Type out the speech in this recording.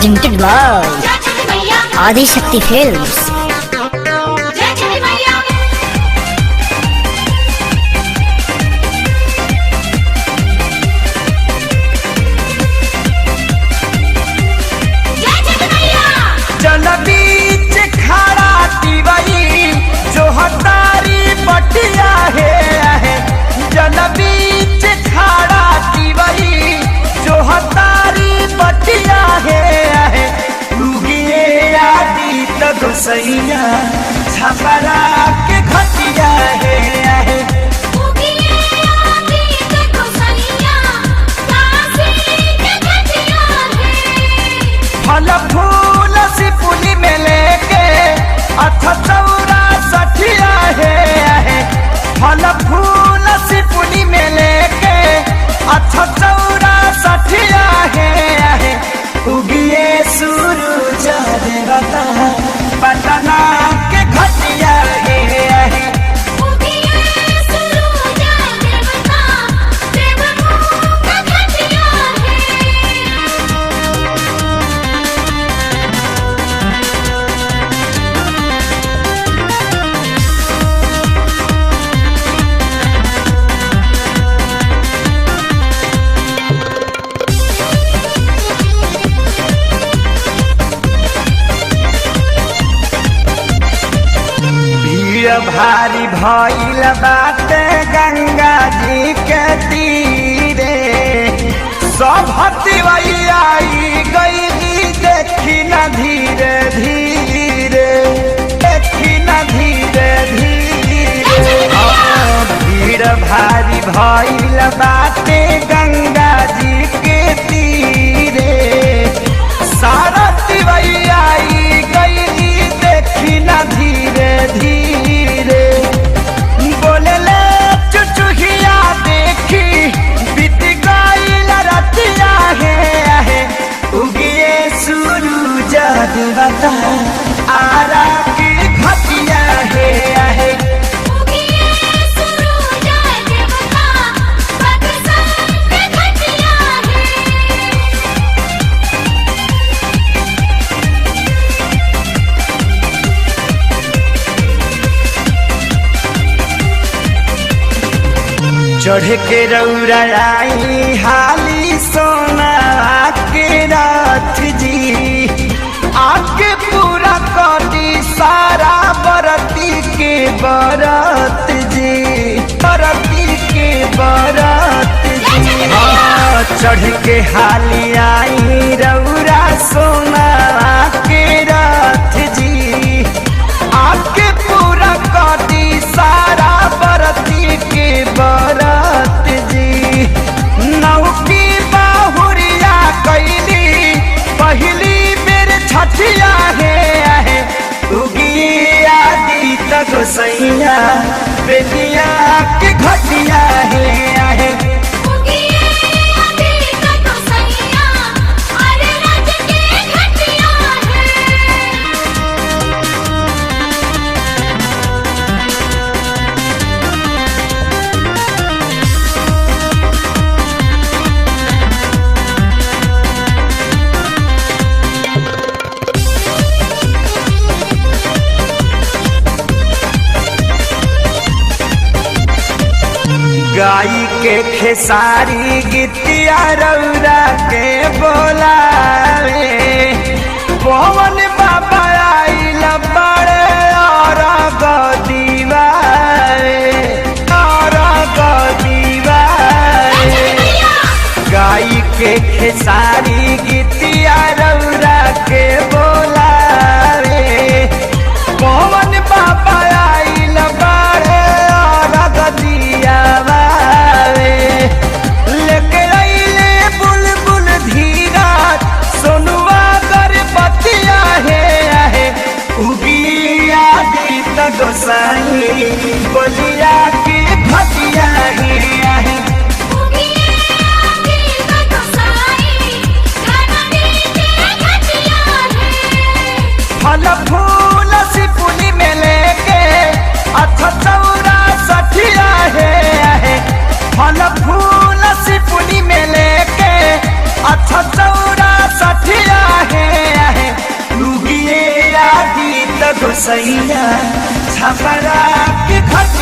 presented by Adi Shakti Films. सैया छपरा के घटिया है फल फूल सिपुली में लेके अथ चौरा सठिया है फल फूल सिपुली में लेके अथ चौरा सठिया है उगिए सूरज देवता पटना के घटिया है भारी भइल बाटे गंगा जी के तीरे सब आई गई देखी न धीरे धीरे देखी न धीरे धीरे भीड़ भारी भइल बाटे गंगा जी के तीरे सारा आई गई देखी न धीरे धीरे बोले ले चुचुहिया देखी बीत गईल रतिया है उगिए सूरज देवता आरा की घटिया है चढ़ के रौरा आई हाली सोना के रात जी आके पूरा करी सारा बरती के बरत जी बरती के बरत जी चढ़ के हाली आई रौरा सोना के रात जी आके पूरा करी सारा बरती के बरत जी नौकी बाहुरिया कैली पहली बेर छठिया है उगिया दी तक सैया बेटिया के घटिया है गाई के खेसारी गीतिया रौरा के बोलावे पवन बाबा आइल बड़े और गदीवारे गाई के खेसारी गीतिया रौरा के बोलावे पवन बाबा आइल बड़े और गदिया गोसाई बोलिया की घटिया है गोसैया छपरा के खट